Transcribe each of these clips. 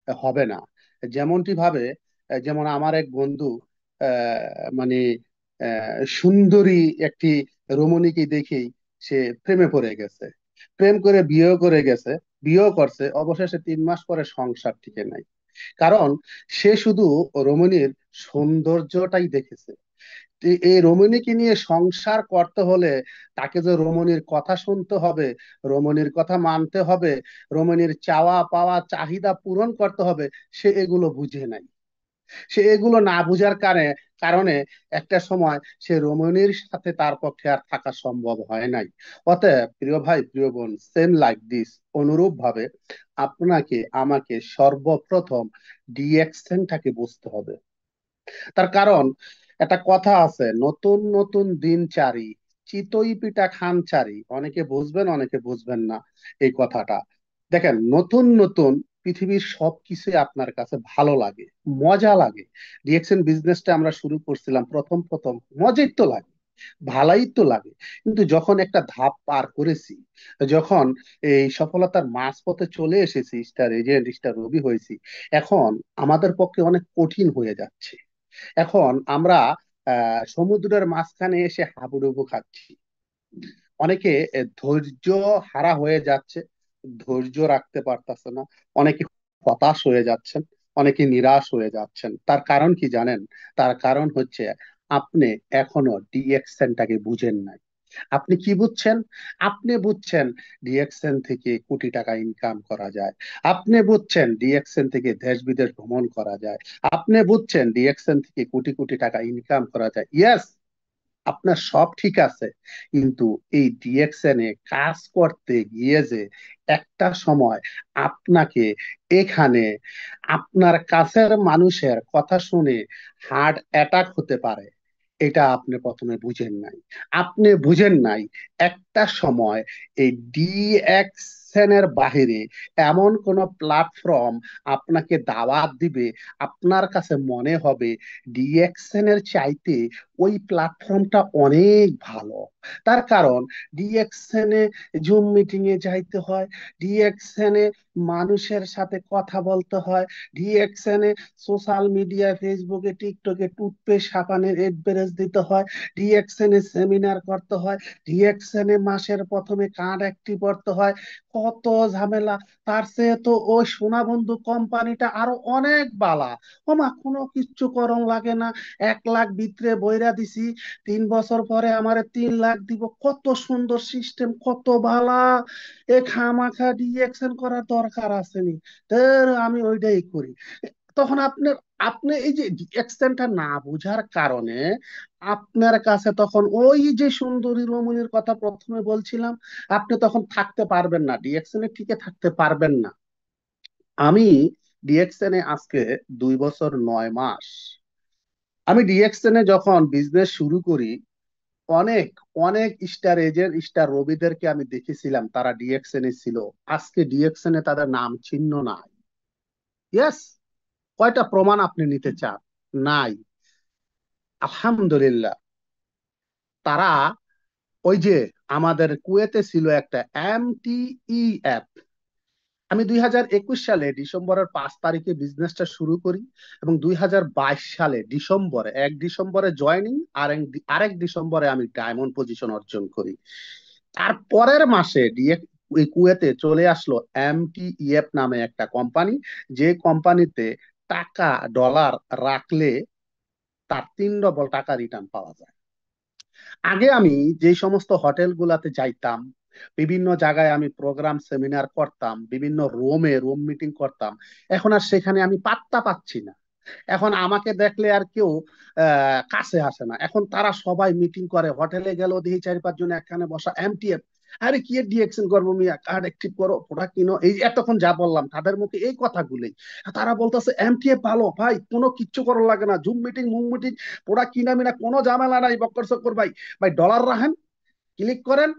হবে না। যেমনটি ভাবে, যেমন আমার এক বন্ধু মানে সুন্দরী একটি রমণীকে দেখেই সে প্রেমে পড়ে গেছে, প্রেম করে বিয়েও করে গেছে, বিয়েও করছে, অবশেষে 3 মাস পরে সংসার টিকে নাই। কারণ সে শুধু রমণীর সৌন্দর্যটাই দেখেছে। এই রমণীকে নিয়ে সংসার করতে হলে তাকে যে রমণীর কথা শুনতে হবে, রমণীর কথা মানতে হবে, রমণীর চাওয়া পাওয়া চাহিদা পূরণ করতে হবে, সে এগুলো বুঝে নাই। সে এগুলো না বুঝার কারণে একটা সময় সে রমণীর সাথে তার পক্ষে আর থাকা সম্ভব হয় নাই। অতএব প্রিয় ভাই প্রিয় বোন, সেম লাইক দিস, অনুরূপ ভাবে আপনাকে আমাকে সর্বপ্রথম ডিএকশনটাকে বুঝতে হবে। তার কারণ একটা কথা আছে, নতুন নতুন দিন চারি, চিতই পিঠা খান চারি। অনেকে বুঝবেন, অনেকে বুঝবেন না এই কথাটা। দেখেন, নতুন নতুন পৃথিবীর সবকিছুই আপনার কাছে ভালো লাগে, মজা লাগে। ডিএক্সএন বিজনেসটা আমরা শুরু করছিলাম, প্রথম প্রথম মজাই তো লাগে, ভালাই তো লাগে। কিন্তু যখন একটা ধাপ পার করেছি, যখন এই সফলতার মাঝপথে চলে এসেছি, স্টার এজেন্ট, স্টার রবি হয়েছি, এখন আমাদের পক্ষে অনেক কঠিন হয়ে যাচ্ছে। এখন আমরা সমুদ্রের মাঝখানে এসে হাবুডুবু খাচ্ছি। অনেকে ধৈর্য হারা হয়ে যাচ্ছে, ধৈর্য রাখতে পারতেছে না, অনেকে হতাশ হয়ে যাচ্ছেন, অনেকে নিরাশ হয়ে যাচ্ছেন। তার কারণ কি জানেন? তার কারণ হচ্ছে আপনি এখনো ডিএক্সএনটাকে বুঝেন নাই। আপনি কি বুঝছেন? আপনি বুঝছেন ডিএক্সএন থেকে কোটি টাকা ইনকাম করা যায়, আপনি বুঝছেন ডিএক্সএন থেকে দেশ বিদেশ ভ্রমণ করা যায়, আপনি বুঝছেন ডিএক্সএন থেকে কোটি কোটি টাকা ইনকাম করা যায়। ইয়েস, আপনার সব ঠিক আছে, কিন্তু এই ডিএক্সএন এ কাজ করতে গিয়ে যে একটা সময় আপনাকে এখানে আপনার কাছের মানুষের কথা শুনে হার্ট অ্যাটাক হতে পারে, এটা আপনি প্রথমে বুঝেন নাই। আপনি বুঝেন নাই একটা সময় এই ডিএক্সএন এর বাহিরে এমন কোন প্ল্যাটফর্ম আপনাকে দাওয়াত দিবে, আপনার কাছে মনে হবে ডিএক্সএন এর চাইতে ওই প্ল্যাটফর্মটা অনেক ভালো। তার কারণ ডিএক্সএন এ জুম মিটিং এ যাইতে হয়, ডিএক্সএন এ মানুষের সাথে কথা বলতে হয়, ডিএক্সএন এ সোশ্যাল মিডিয়া, ফেসবুকে, টিকটকে টুথপেস্ট সাবানের এডভারেজ দিতে হয়, ডিএক্সএন এ সেমিনার করতে হয়, ডিএক্সএন এ মাসের প্রথমে কার্ড অ্যাক্টিভ করতে হয়, কত ঝামেলা। তার চেয়ে তো ওই সোনা বন্ধু কোম্পানিটা আরো অনেক বালা। ওমা, কোনো কিচ্ছু করণ লাগে না, 1 লাখ ভিতরে বইরা দিছি, 3 বছর পরে আমারে 3 লাখ দিব। কত সুন্দর সিস্টেম, কত ভালা। এ খামাখা ডিএকশন করার দরকার আসেনি। আমি ওইটাই করি। তখন আপনি এই যে ডিএকশনটা না বুঝার কারণে আপনার কাছে তখন ওই যে সুন্দরী রমণীর কথা প্রথমে বলছিলাম, আপনি তখন থাকতে পারবেন না, ডিএকশনে টিকে থাকতে পারবেন না। আমি ডিএকশনে আজকে 2 বছর 9 মাস। আমি ডিএক্সএন এ যখন বিজনেস শুরু করি, অনেক অনেক স্টার এজেন্ট, স্টার রবিদেরকে আমি দেখেছিলাম, তারা ডিএক্সএন এ ছিল। আজকে ডিএক্সএন এ তাদের নাম চিহ্ন নাই। ইয়েস, কয়টা প্রমাণ আপনি নিতে চান? নাই। আলহামদুলিল্লাহ, তারা ওই যে আমাদের কুয়েতে ছিল একটা এমটিই অ্যাপ। আমি 2021 সালে ডিসেম্বরের 5 তারিখে বিজনেসটা শুরু করি, এবং 2022 সালে ডিসেম্বরে, 1 ডিসেম্বরে জয়নিং, আরেক ডিসেম্বরে আমি ডায়মন্ড পজিশন অর্জন করি। তার পরের মাসে এই কুয়েতে চলে আসলো এমটিইএফ নামে একটা কোম্পানি, যে কোম্পানিতে টাকা, ডলার রাখলে তার 3 ডবল টাকা রিটার্ন পাওয়া যায়। আগে আমি যে সমস্ত হোটেল গুলাতে যাইতাম, বিভিন্ন জায়গায় আমি প্রোগ্রাম সেমিনার করতাম, বিভিন্ন রুম মিটিং করতাম, এখন আর সেখানে আমি পাত্তা পাচ্ছি না। এখন আমাকে দেখলে আর কেউ কাছে আসে না। এখন তারা সবাই মিটিং করে, হোটেলে গেল দেখি 4-5 জন একখানে বসা, এমটিএফ। আরে কি এর ডিএকশন করবো মিয়া, কার্ড অ্যাক্টিভ করো, প্রোডাক্ট কিনো, এই এতক্ষণ যা বললাম তাদের মুখে এই কথাগুলোই। তারা বলতেছে এমটিএফ ভালো ভাই, কোনো কিচ্ছু করার লাগে না, জুম মিটিং মুম মিটিং, প্রোডাক্ট কিনা মিনা কোনো ঝামেলা নাই, বক্কর চক্কর ভাই। ভাই ডলার রাখেন, ক্লিক করেন,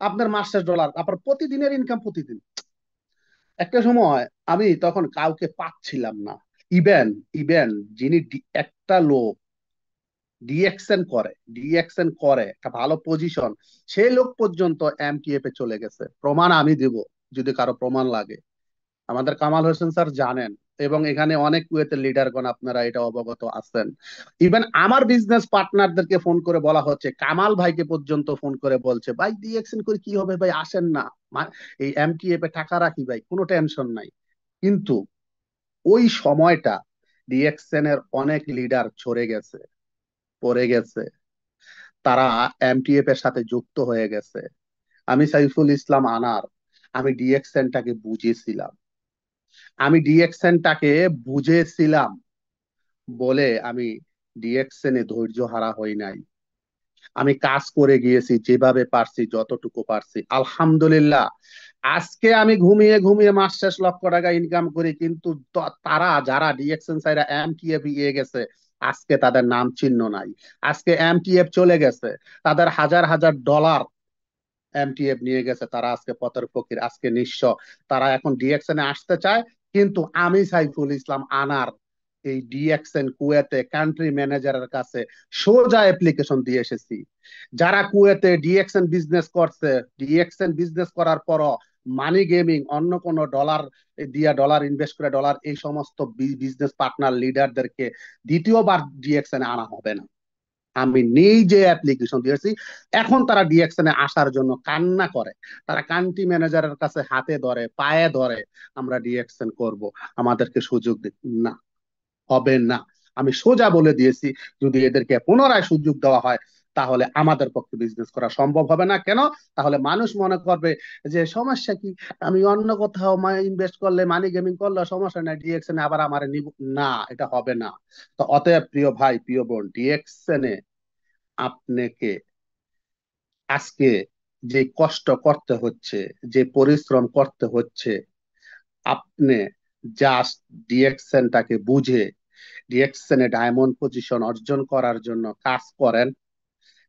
আপনার মাসের ডলার, আপনার প্রতিদিনের ইনকাম প্রতিদিন। একটা সময় আমি তখন কাউকে পাচ্ছিলাম না। ইভেন ইভেন যিনি একটা লোক ডিএক্সএন করে একটা ভালো পজিশন, সেই লোক পর্যন্ত এমটিএফ এ চলে গেছে। প্রমাণ আমি দিব, যদি কারো প্রমাণ লাগে। আমাদের কামাল হোসেন স্যার জানেন, এবং এখানে অনেক কুয়েতের লিডারগণ আপনারা এটা অবগত আছেন। ইভেন আমার বিজনেস পার্টনারদেরকে ফোন করে বলা হচ্ছে, কামাল ভাইকে পর্যন্ত ফোন করে বলছে, ভাই ডিএক্সএন করে কি হবে ভাই, আসেন না, এই এমটিএফ এ টাকা রাখি ভাই, কোনো টেনশন নাই। কিন্তু ওই সময়টা ডিএক্সএন এর অনেক লিডার ঝরে গেছে, পড়ে গেছে, তারা এমটিএফ এর সাথে যুক্ত হয়ে গেছে। আমি সাইফুল ইসলাম আনার, আমি ডিএক্সএনটাকে বুঝেছিলাম, আমি ডিএক্সএনটাকে বুঝেছিলাম বলে আমি ডিএক্সএন এ ধৈর্য হারা হই নাই। আমি কাজ করে গিয়েছি যেভাবে পারছি, যতটুকু পারছি, আলহামদুলিল্লাহ। আজকে আমি ঘুমিয়ে ঘুমিয়ে মাস শেষ লক্ষ টাকা ইনকাম করি, কিন্তু তারা যারা ডিএক্সএন সাইরা এমটিএফ ইয়ে গেছে, আজকে তাদের নাম চিহ্ন নাই। আজকে এমটিএফ চলে গেছে, তাদের হাজার হাজার ডলার এমটিএফ নিয়ে গেছে, তারা আজকে পথের ফকির, আজকে নিঃস্ব। তারা এখন ডিএক্সএন এ আসতে চায়, কিন্তু আমি সাইফুল ইসলাম আনার এই ডিএক্সএন কুয়েতে কান্ট্রি ম্যানেজারের কাছে সোজা অ্যাপ্লিকেশন দিয়ে এসেছি। যারা কুয়েতে ডিএক্সএন বিজনেস করছে, ডিএক্সএন বিজনেস করার পরও মানি গেমিং, অন্য কোন ডলার দিয়া, ডলার ইনভেস্ট করে ডলার, এই সমস্ত বিজনেস পার্টনার লিডারদেরকে দ্বিতীয়বার ডিএক্সএন আনা হবে না। আমি নিজে অ্যাপ্লিকেশন দিয়েছি। এখন তারা ডিএকশনে আসার জন্য কান্না করে, তারা কান্ট্রি ম্যানেজারের কাছে হাতে ধরে, পায়ে ধরে, আমরা ডিএকশন করব, আমাদেরকে সুযোগ দিন। না, হবে না। আমি সোজা বলে দিয়েছি, যদি এদেরকে পুনরায় সুযোগ দেওয়া হয়, তাহলে আমাদের পক্ষে বিজনেস করা সম্ভব হবে না। কেন? তাহলে মানুষ মনে করবে যে সমস্যা কি, আমি অন্য কোথাও ইনভেস্ট করলে, মানি গেমিং করলে সমস্যা নাই, ডিএক্সএন আবার আমার নিব না, এটা হবে না। তো অতএব প্রিয় ভাই, প্রিয় বোন, ডিএক্সএন আপনাকে আজকে যে কষ্ট করতে হচ্ছে, যে পরিশ্রম করতে হচ্ছে, আপনি জাস্ট ডিএক্সএনটাকে বুঝে ডিএক্সএন এ ডায়মন্ড পজিশন অর্জন করার জন্য কাজ করেন।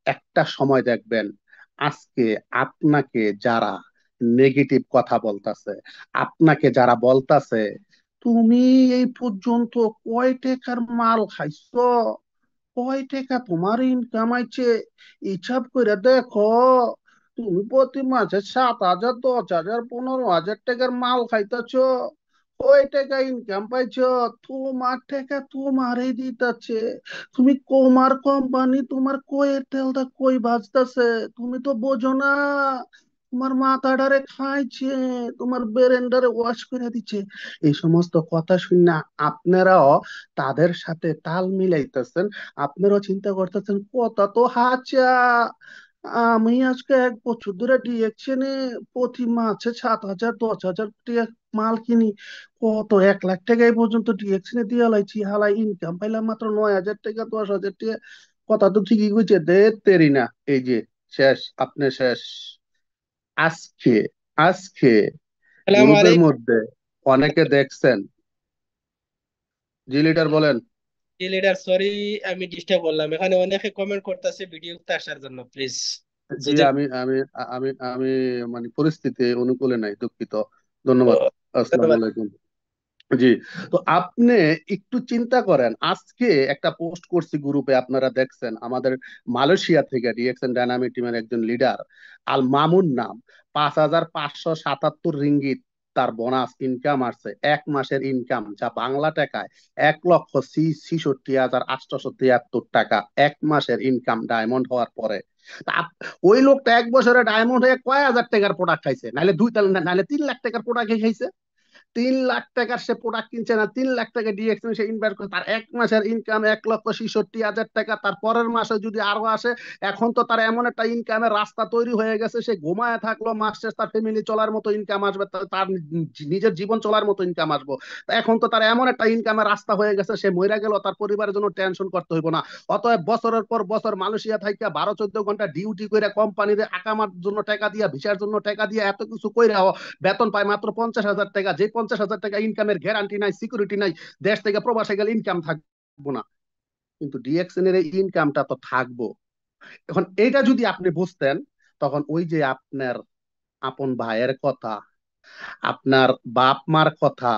একটা সময় দেখবেন, আজকে আপনাকে যারা নেগেটিভ কথা বলতাছে, আপনাকে যারা বলতাছে তুমি এই পর্যন্ত কয় টাকার মাল খাইছো, কয় টাকা তোমার ইনকাম আইছে, হিসাব করে দেখো, তুমি প্রতি মাসে 7,000, 10,000, 15,000 টাকার মাল খাইতেছো, কয় টাকা ইনকাম পাইছো, তোমার টাকা তোমারই দিতেছে, তুমি তোমার কোম্পানি, তোমার কয়ের তেলটা কই বাজতেছে, তুমি তো বোঝো না, তোমার মাথাটারে খাইছে, তোমার বেরেন্ডারে ওয়াশ করে দিচ্ছে। এই সমস্ত কথা শুনে আপনারাও তাদের সাথে তাল মিলাইতেছেন, আপনারাও চিন্তা করতেছেন কথা তো হাচা, আমি আজকে 1 বছর ধরে ডিএকশনে প্রতি মাসে 7,000, 10,000 টাকা মাল কিনি, কত 1 লাখ টাকা এই পর্যন্ত ডিএকশনে দিয়ে লাইছি, হালাই ইনকাম পাইলাম মাত্র 9,000 টাকা, 10,000 টাকা। কথা তো ঠিকই কইছে, দে তেরি না। এই যে শেষ, আপনি শেষ। আজকে আজকে সালাম গ্রুপের আলাইকুম। মধ্যে অনেকে দেখছেন। জি লিডার বলেন। লিডার, সরি আমি ডিস্টার্ব করলাম, এখানে অনেকে কমেন্ট করতেছে ভিডিওতে আসার জন্য, প্লিজ জি, যদি আমি আমি আমি আমি মানে পরিস্থিতি অনুকূলে নাই, দুঃখিত। ধন্যবাদ। আসসালামু ধন্যবাদ। আলাইকুম। জি। তো আপনি একটু চিন্তা করেন, আজকে একটা পোস্ট করছি গ্রুপে, আপনারা দেখছেন, আমাদের মালয়েশিয়া থেকে ডিএক্সএন ডায়নামিক টিমের একজন লিডার, আল মামুন নাম, 5,577 রিঙ্গিত তার বোনাস ইনকাম আসছে, 1 মাসের ইনকাম, যা বাংলা টাকায় 1,66,873 টাকা, 1 মাসের ইনকাম ডায়মন্ড হওয়ার পরে। তা ওই লোকটা 1 বছরে ডায়মন্ড হয়ে কয় হাজার টাকার প্রোডাক্ট খাইছে, নাহলে নাহলে 3 লাখ টাকার প্রোডাক্ট খাইছে। 3 লাখ টাকার সে প্রোডাক্ট কিনছে না, 3 লাখ টাকা ডিএক্সএন সে ইনভেস্ট করে, তার 1 মাসের ইনকাম 1,66,000 টাকা, তার পরের মাসে যদি আরো আসে, এখন তো তার এমন একটা ইনকামের রাস্তা তৈরি হয়ে গেছে, সে ঘুমায় থাকলো, মাস শেষ তার ফ্যামিলি চলার মতো ইনকাম আসবে, তার নিজের জীবন চলার মতো ইনকাম আসবো। এখন তো তার এমন একটা ইনকামের রাস্তা হয়ে গেছে, সে মরে গেল তার পরিবারের জন্য টেনশন করতে হইব না। অতএব বছরের পর বছর মালয়েশিয়া থাইকা 12-14 ঘন্টা ডিউটি করে, কোম্পানির আকামার জন্য টাকা দিয়া, ভিসার জন্য টাকা দিয়া, এত কিছু কইরাও বেতন পায় মাত্র 50,000 টাকা। যে 50,000 টাকা ইনকামের গ্যারান্টি নাই, সিকিউরিটি নাই, দেশ থেকে প্রবাসে গেলে ইনকাম থাকবো না, কিন্তু ডিএক্সএন এর ইনকামটা তো থাকবো। এখন এইটা যদি আপনি বুঝতেন, তখন ওই যে আপনার আপন ভাইয়ের কথা, আপনার বাপ মার কথা,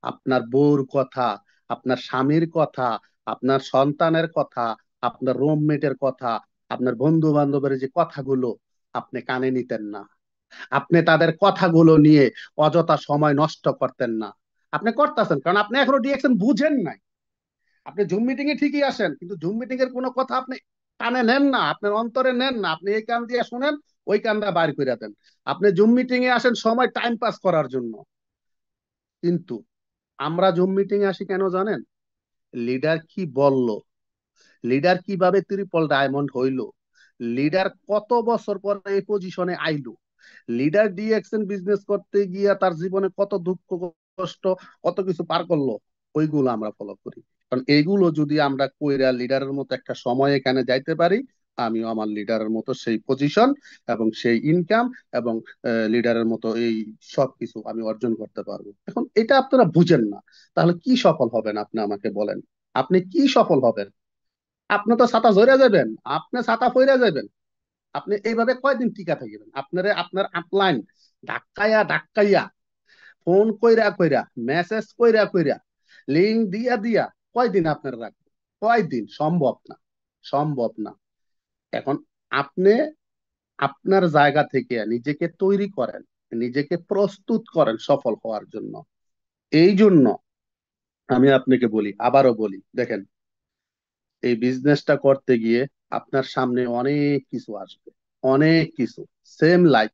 আপনার বউর কথা, আপনার স্বামীর কথা, আপনার সন্তানের কথা, আপনার রুমমেটের কথা, আপনার বন্ধু বান্ধবের যে কথাগুলো, আপনি কানে নিতেন না, আপনি তাদের কথাগুলো নিয়ে অযথা সময় নষ্ট করতেন না, আপনি করতেছেন কারণ আপনি এখনো ডিএক্সএন বুঝেন নাই। আপনি জুম মিটিং এ ঠিকই আসেন, কিন্তু জুম মিটিং এর কোনো কথা আপনি কানে নেন না, আপনার অন্তরে নেন না, আপনি এই কান দিয়ে শুনেন, ওই কানটা বাইর করে দেন। আপনি জুম মিটিং এ আসেন সময় টাইম পাস করার জন্য, কিন্তু আমরা জুম মিটিং এ আসি কেন জানেন? লিডার কি বলল, লিডার কিভাবে ট্রিপল ডায়মন্ড হইলো, লিডার কত বছর পরে এই পজিশনে আইলো, লিডার ডিএক্সএন বিজনেস করতে গিয়া তার জীবনে কত দুঃখ কষ্ট কত কিছু পার করলো, ওইগুলো আমরা ফলো করি। কারণ এইগুলো যদি আমরা কইরা লিডারের মতো একটা সময় এখানে যাইতে পারি, আমিও আমার লিডারের মতো সেই পজিশন এবং সেই ইনকাম এবং লিডারের মতো এই সব কিছু আমি অর্জন করতে পারবো। এখন এটা আপনারা বুঝেন না, তাহলে কি সফল হবেন আপনি আমাকে বলেন? আপনি কি সফল হবেন? আপনি তো ছাতা ঝরে যাবেন, আপনি ছাতা ফইরা যাবেন। আপনি এইভাবে কয়দিন টিকা থাকবেন? আপনারে আপনার আপলাইন ধাক্কাইয়া ধাক্কাইয়া, ফোন কইরা কইরা, মেসেজ কইরা কইরা, লিঙ্ক দিয়া দিয়া কয়দিন আপনার রাখবেন? কয়দিন? সম্ভব না, সম্ভব না। এখন আপনি আপনার জায়গা থেকে নিজেকে তৈরি করেন, নিজেকে প্রস্তুত করেন সফল হওয়ার জন্য। এই জন্য আমি আপনাকে বলি, আবারও বলি, দেখেন, এই বিজনেসটা করতে গিয়ে আপনার সামনে অনেক কিছু আসবে, অনেক কিছু। Same life,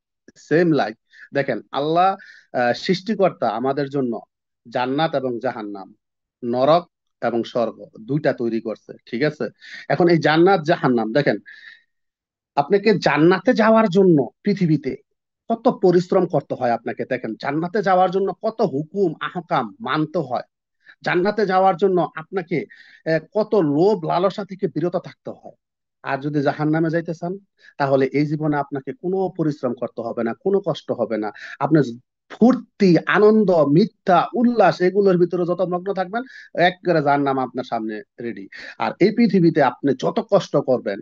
same life. দেখেন, আল্লাহ সৃষ্টিকর্তা আমাদের জন্য জান্নাত এবং জাহান্নাম, নরক এবং স্বর্গ, দুইটা তৈরি করছে, ঠিক আছে? এখন এই জান্নাত জাহান্নাম দেখেন, আপনাকে জান্নাতে যাওয়ার জন্য পৃথিবীতে কত পরিশ্রম করতে হয় আপনাকে। দেখেন, জান্নাতে যাওয়ার জন্য কত হুকুম আহকাম মানতে হয়। জান্নাতে যাওয়ার জন্য আপনাকে কত লোভ লালসা থেকে বিরত থাকতে হয়। আর যদি জাহান্নামে যাইতে চান, তাহলে এই জীবনে আপনাকে কোনো পরিশ্রম করতে হবে না, কোনো কষ্ট হবে না। আপনি ফুর্তি আনন্দ মিথ্যা উল্লাস এগুলোর ভিতরে যত মগ্ন থাকবেন, একবারে জাহান্নাম আপনার সামনে রেডি। আর এই পৃথিবীতে আপনি যত কষ্ট করবেন,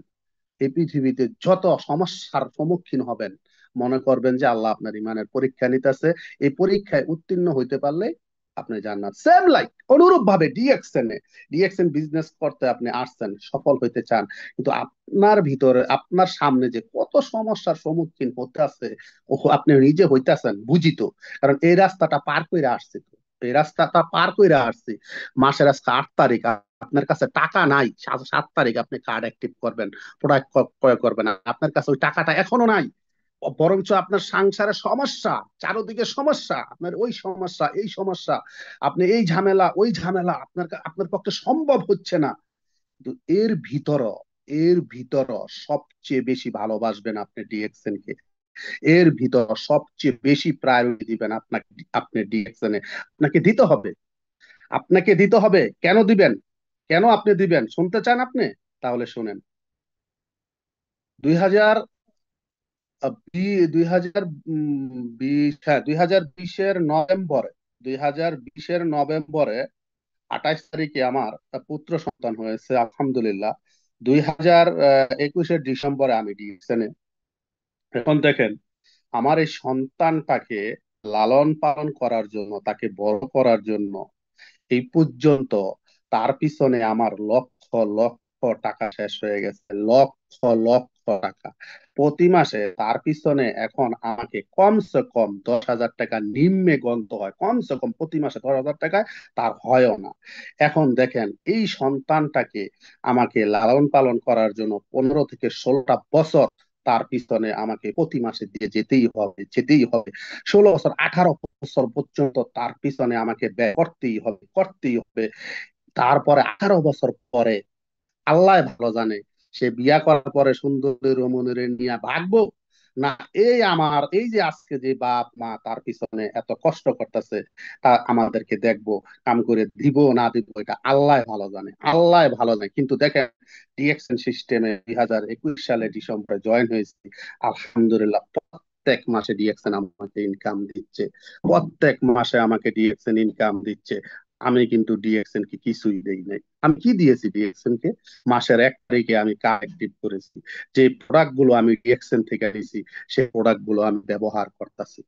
এই পৃথিবীতে যত সমস্যার সম্মুখীন হবেন, মনে করবেন যে আল্লাহ আপনার ইমানের পরীক্ষা নিতেছে। এই পরীক্ষায় উত্তীর্ণ হইতে পারলে আপনি জান্নাত। সেম লাইক অনুরূপ ভাবে ডিএক্সএন বিজনেস করতে আপনি আসছেন, সফল হইতে চান, কিন্তু আপনার ভিতরে আপনার সামনে যে কত সমস্যার সম্মুখীন হতে আছে, ও আপনি নিজে হইতাছেন বুঝিত। কারণ এই রাস্তাটা পার করে আসছি তো, এই রাস্তাটা পার করে আসছি। মাসের আজকে 8 তারিখ, আপনার কাছে টাকা নাই, 7 তারিখ আপনি কার্ড অ্যাক্টিভ করবেন, প্রোডাক্ট ক্রয় করবেন, আপনার কাছে ওই টাকাটা এখনো নাই। বরঞ্চ আপনার সংসারে সমস্যা, চারদিকে সমস্যা, আপনার ওই সমস্যা এই সমস্যা, আপনি এই ঝামেলা ওই ঝামেলা, আপনার পক্ষে সম্ভব হচ্ছে না। কিন্তু এর ভিতর সবচেয়ে বেশি ভালোবাসবেন আপনি ডিএক্সএন কে, এর ভিতর সবচেয়ে বেশি প্রায়োরিটি দিবেন আপনাকে, আপনি ডিএক্সএন এ আপনাকে দিতে হবে, আপনাকে দিতে হবে। কেন দিবেন? কেন আপনি দিবেন শুনতে চান আপনি? তাহলে শুনেন। 2000 2020, হ্যাঁ, 2020-এর নভেম্বরে, 2020-এর নভেম্বরে 28 তারিখে আমার পুত্র সন্তান হয়েছে, আলহামদুলিল্লাহ। 2021-এর ডিসেম্বরে আমি ডিএক্সএন। এখন দেখেন, আমার এই সন্তানটাকে লালন পালন করার জন্য, তাকে বড় করার জন্য এই পর্যন্ত তার পিছনে আমার লক্ষ লক্ষ টাকা শেষ হয়ে গেছে, লক্ষ লক্ষ টাকা। প্রতি মাসে তার পিছনে এখন আমাকে কমসে কম 10,000 টাকা নিম্নে গন্ত হয়, কমসে কম প্রতি মাসে 10,000 টাকায় তার হয়ও না। এখন দেখেন, এই সন্তানটাকে আমাকে লালন পালন করার জন্য 15 থেকে 16টা বছর তার পিছনে আমাকে প্রতি মাসে দিয়ে যেতেই হবে, যেতেই হবে। 16 বছর 18 বছর পর্যন্ত তার পিছনে আমাকে ব্যয় করতেই হবে, করতেই হবে। তারপরে 18 বছর পরে আল্লাহ ভালো জানে, সে বিয়া করার পরে সুন্দরী রমণীরে নিয়ে ভাগবো, না এই আমার এই যে আজকে যে বাপ মা তার পিছনে এত কষ্ট করতেছে, তা আমাদেরকে দেখবো, কাম করে দিব না দিব, এটা আল্লাহ ভালো জানে, আল্লাহ ভালো জানে। কিন্তু দেখেন, ডিএক্সএন সিস্টেমে 2021 সালে ডিসেম্বরে জয়েন হয়েছি, আলহামদুলিল্লাহ প্রত্যেক মাসে ডিএক্সএন আমাকে ইনকাম দিচ্ছে, প্রত্যেক মাসে আমাকে ডিএক্সএন ইনকাম দিচ্ছে। আমি কিন্তু ডিএক্সএন কে কিছুই দেই নাই। আমি কি দিয়েছি ডিএক্সএন কে? মাসের 1 তারিখে আমি কার্ড অ্যাক্টিভ করেছি, যে প্রোডাক্ট গুলো আমি ডিএক্সএন থেকে নিয়েছি সেই প্রোডাক্ট গুলো আমি ব্যবহার করতেছি।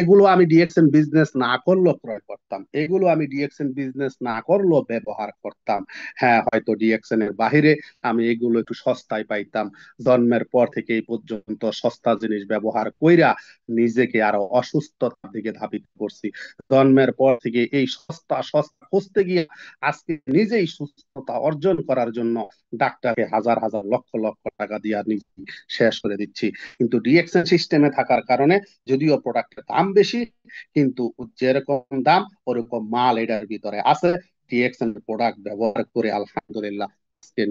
এগুলো আমি ডিএক্সএন বিজনেস না করলেও ক্রয় করতাম, এগুলো আমি ডিএক্সএন বিজনেস না করলেও ব্যবহার করতাম। হ্যাঁ, হয়তো ডিএক্সএন এর বাহিরে আমি এগুলো একটু সস্তায় পাইতাম। জন্মের পর থেকে এই পর্যন্ত সস্তা জিনিস ব্যবহার কইরা নিজেকে আরো অসুস্থতার দিকে ধাবিত করছি। জন্মের পর থেকে এই সস্তা সস্তা খুঁজতে গিয়ে আজকে নিজেই সুস্থতা অর্জন করার জন্য ডাক্তারকে হাজার হাজার লক্ষ লক্ষ টাকা দিয়ে নিজে শেষ করে দিচ্ছি। কিন্তু ডিএক্সএন সিস্টেমে থাকার কারণে যদিও প্রোডাক্টের দাম বেশি, কিন্তু যেরকম দাম ওরকম মাল এটার ভিতরে আছে। ডিএক্সএন প্রোডাক্ট ব্যবহার করে আলহামদুলিল্লাহ আজকে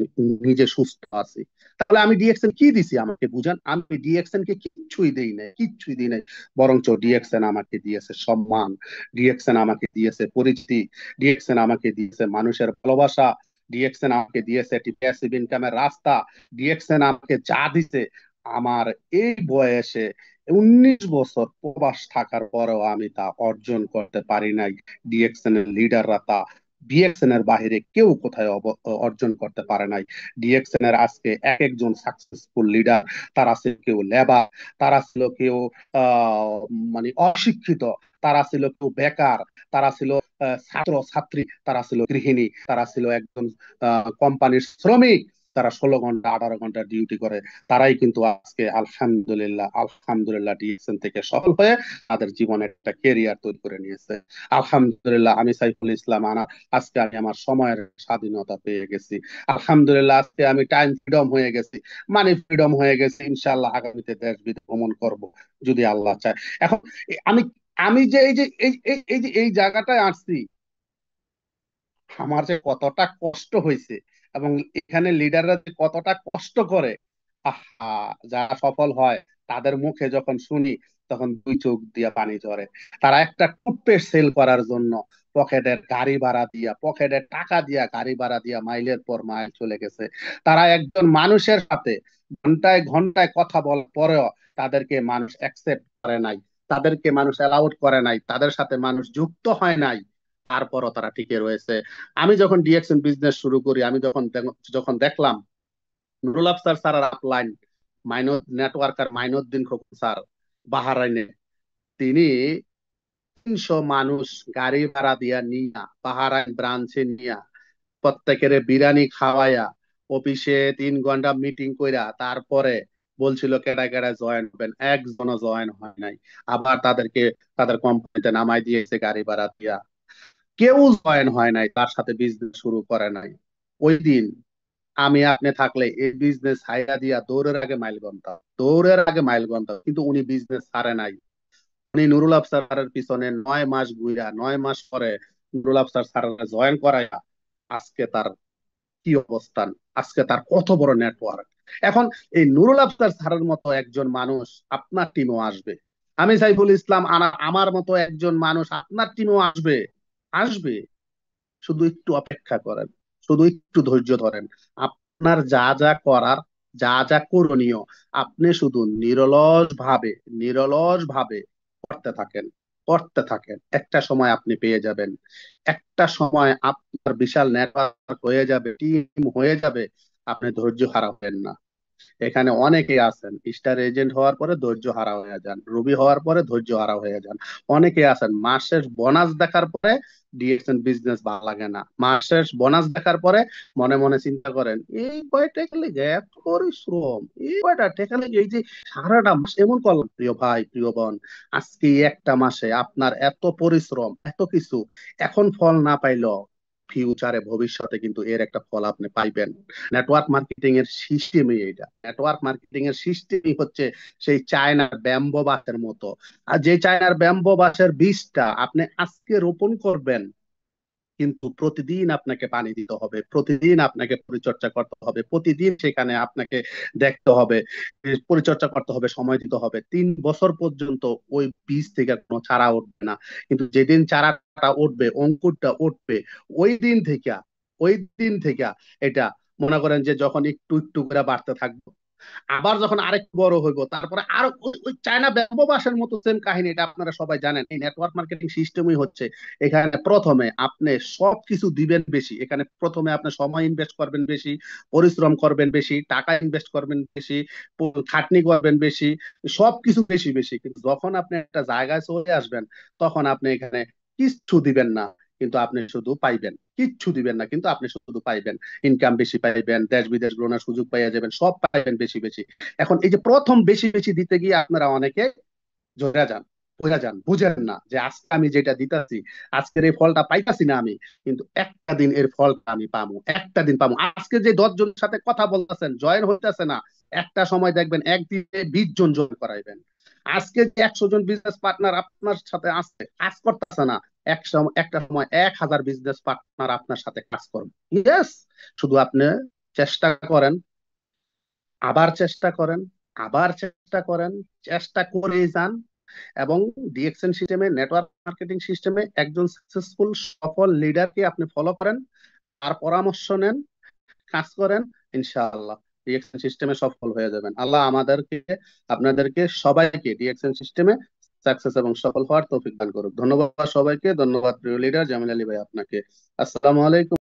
নিজে সুস্থ আছি। তাহলে আমি ডিএক্সএন কি দিছি আমাকে বুঝান? আমি ডিএক্সএন কে কিচ্ছুই দেই নাই, কিচ্ছুই দিই নাই। বরঞ্চ ডিএক্সএন আমাকে দিয়েছে সম্মান, ডিএক্সএন আমাকে দিয়েছে পরিচিতি, ডিএক্সএন আমাকে দিয়েছে মানুষের ভালোবাসা, ডিএক্সএন আমাকে দিয়েছে একটি প্যাসিভ ইনকামের রাস্তা। ডিএক্সএন আমাকে যা দিছে, আমার এই বয়সে 19 বছর প্রবাস থাকার পরেও আমি তা অর্জন করতে পারি নাই। ডিএক্সএন এর লিডাররা তা ডিএক্সএন এর বাহিরে কেউ কোথায় অর্জন করতে পারে নাই। ডিএক্সএন এর আজকে এক একজন সাকসেসফুল লিডার, তারা ছিল কেউ লেবার, তারা ছিল কেউ আহ মানে অশিক্ষিত, তারা ছিল কেউ বেকার, তারা ছিল ছাত্র ছাত্রী, তারা ছিল গৃহিণী, তারা ছিল একজন কোম্পানির শ্রমিক, তারা 16 ঘন্টা 18 ঘন্টা ডিউটি করে। তারাই কিন্তু আজকে আলহামদুলিল্লাহ আলহামদুলিল্লাহ ডিএক্সএন থেকে সফল হয়ে তাদের জীবনে একটা কেরিয়ার তৈরি করে নিয়েছে। আলহামদুলিল্লাহ আমি সাইফুল ইসলাম আনা, আজকে আমি আমার সময়ের স্বাধীনতা পেয়ে গেছি। আলহামদুলিল্লাহ আজকে আমি টাইম ফ্রিডম হয়ে গেছি, মানি ফ্রিডম হয়ে গেছি। ইনশাআল্লাহ আগামীতে দেশ বিদেশ ভ্রমণ করব যদি আল্লাহ চায়। এখন আমি আমি যে এই জায়গাটায় আসছি, আমার যে কতটা কষ্ট হয়েছে এবং এখানে লিডাররা যে কতটা কষ্ট করে, আহা, যারা সফল হয় তাদের মুখে যখন শুনি তখন দুই চোখ দিয়ে পানি ঝরে। তারা একটা টুথপেস্ট সেল করার জন্য পকেটের গাড়ি ভাড়া দিয়া, পকেটের টাকা দিয়া গাড়ি ভাড়া দিয়া মাইলের পর মাইল চলে গেছে। তারা একজন মানুষের সাথে ঘন্টায় ঘন্টায় কথা বলার পরেও তাদেরকে মানুষ অ্যাকসেপ্ট করে নাই, তাদেরকে মানুষ অ্যালাউড করে নাই, তাদের সাথে মানুষ যুক্ত হয় নাই। তারপরও তারা টিকে রয়েছে। আমি যখন ডিএক্সএন বিজনেস শুরু করি, আমি যখন দেখলাম Nurul Afsar sir upline networker Mainuddin Khokon sir বাহারাইনে, তিনি 300 মানুষ গাড়ি ভাড়া দিয়া নিয়া বাহারাইন ব্রাঞ্চে নিয়া প্রত্যেকের বিরিয়ানি খাওয়াইয়া অফিসে 3 ঘন্টা মিটিং কইরা তারপরে বলছিল কেডা কেডা জয়েন হবেন, একজনও জয়েন হয় নাই। আবার তাদেরকে তাদের কোম্পানিতে নামাই দিয়েছে গাড়ি ভাড়া দিয়া, কেউ জয়েন হয় নাই, তার সাথে বিজনেস শুরু করে নাই। ওই দিন আমি আপনি থাকলে এই বিজনেস হাইরা দিয়া দৌড়ের আগে মাইল গুনতাম, কিন্তু উনি বিজনেস ছাড়ে নাই। উনি নুরুল আফসার স্যারের পিছনে 9 মাস ঘুরা, 9 মাস পরে নুরুল আফসার স্যার জয়েন করাইয়া আজকে তার কি অবস্থান, আজকে তার কত বড় নেটওয়ার্ক। এখন এই নুরুল আফসার স্যারের মতো একজন মানুষ আপনার টিমও আসবে, আমি সাইফুল ইসলাম আমার মতো একজন মানুষ আপনার টিমও আসবে। আসবে, শুধু একটু অপেক্ষা করেন, শুধু একটু ধৈর্য ধরেন। আপনার যা যা করার, যা যা করণীয়, আপনি শুধু নিরলস ভাবে করতে থাকেন, করতে থাকেন। একটা সময় আপনি পেয়ে যাবেন, একটা সময় আপনার বিশাল নেটওয়ার্ক হয়ে যাবে, টিম হয়ে যাবে। আপনি ধৈর্য হারাবেন না। এখানে অনেকেই আছেন স্টার এজেন্ট হওয়ার পরে ধৈর্য হারা হয়ে যান, রুবি হওয়ার পরে ধৈর্য হারা হয়ে যান। অনেকে আছেন মাস শেষ বোনাস দেখার পরে ডিএক্সএন বিজনেস ভালো লাগে না, মাস শেষ বোনাস দেখার পরে মনে মনে চিন্তা করেন এই কয়টা লেগে এত পরিশ্রম, এই কয়টা টেকা লেগে এই যে সারাটা মাস এমন করলাম। প্রিয় ভাই প্রিয় বোন, আজকে এই একটা মাসে আপনার এত পরিশ্রম এত কিছু এখন ফল না পাইলেও ফিউচারে ভবিষ্যতে কিন্তু এর একটা ফল আপনি পাইবেন। নেটওয়ার্ক মার্কেটিং এর সিস্টেমই এটা, নেটওয়ার্ক মার্কেটিং এর সিস্টেমই হচ্ছে সেই চায়নার ব্যাম্বো বাসের মতো। আর যে চায়নার ব্যাম্বো বাসের বীজটা আপনি আজকে রোপণ করবেন, কিন্তু প্রতিদিন আপনাকে পানি দিতে হবে, প্রতিদিন আপনাকে পরিচর্যা করতে হবে, প্রতিদিন সেখানে আপনাকে দেখতে হবে, পরিচর্যা করতে হবে, সময় দিতে হবে। 3 বছর পর্যন্ত ওই বীজ থেকে কোনো চারা উঠবে না। কিন্তু যেদিন চারাটা উঠবে, অঙ্কুরটা উঠবে, ওই দিন থেকে ওই দিন থেকে এটা মনে করেন যে যখন একটু একটু করে বাড়তে থাকবে, আবার যখন আরেক বড় হইব, তারপরে আর ওই ওই চায়না ব্যববাসের মতো সেম কাহিনী। এটা আপনারা সবাই জানেন, এই নেটওয়ার্ক মার্কেটিং সিস্টেমই হচ্ছে এখানে প্রথমে আপনি সবকিছু দিবেন বেশি, এখানে প্রথমে আপনি সময় ইনভেস্ট করবেন বেশি, পরিশ্রম করবেন বেশি, টাকা ইনভেস্ট করবেন বেশি, খাটনি করবেন বেশি, সবকিছু বেশি বেশি। কিন্তু যখন আপনি একটা জায়গায় চলে আসবেন, তখন আপনি এখানে কিচ্ছু দিবেন না, কিন্তু আপনি শুধু পাইবেন। কিচ্ছু দিবেন না, কিন্তু আপনি শুধু পাইবেন। ইনকাম বেশি পাইবেন, দেশ বিদেশ ঘোরানোর সুযোগ পাইয়া যাবেন, সব পাইবেন বেশি বেশি। এখন এই যে প্রথম বেশি বেশি দিতে গিয়ে আপনারা অনেকে ঝরে যান, বোঝা যান, বুঝেন না যে আজকে আমি যেটা দিতেছি, আজকের এই ফলটা পাইতাছি না আমি, কিন্তু একটা দিন এর ফলটা আমি পাবো, একটা দিন পাবো। আজকে যে 10 জনের সাথে কথা বলতেছেন, জয়েন হইতেছে না, একটা সময় দেখবেন একদিনে 20 জন জয়েন করাইবেন। আজকে যে 100 জন বিজনেস পার্টনার আপনার সাথে আসছে, কাজ করতেছে না, এক সময় একটা সময় 1000 বিজনেস পার্টনার আপনার সাথে কাজ করবে। ইয়েস, শুধু আপনি চেষ্টা করেন, আবার চেষ্টা করেন, আবার চেষ্টা করেন, চেষ্টা করে যান। এবং ডিএক্সএন সিস্টেমে, নেটওয়ার্ক মার্কেটিং সিস্টেমে একজন সাকসেসফুল সফল লিডারকে আপনি ফলো করেন, তার পরামর্শ নেন, কাজ করেন, ইনশাআল্লাহ ডিএক্সএন সিস্টেমে সফল হয়ে যাবেন। আল্লাহ আমাদেরকে, আপনাদেরকে সবাইকে ডিএক্সএন সিস্টেমে সাকসেস এবং সফল হওয়ার তৌফিক দান করুক। ধন্যবাদ সবাইকে, ধন্যবাদ প্রিয় লিডার জামিল আলী ভাই আপনাকে। আসসালামু আলাইকুম।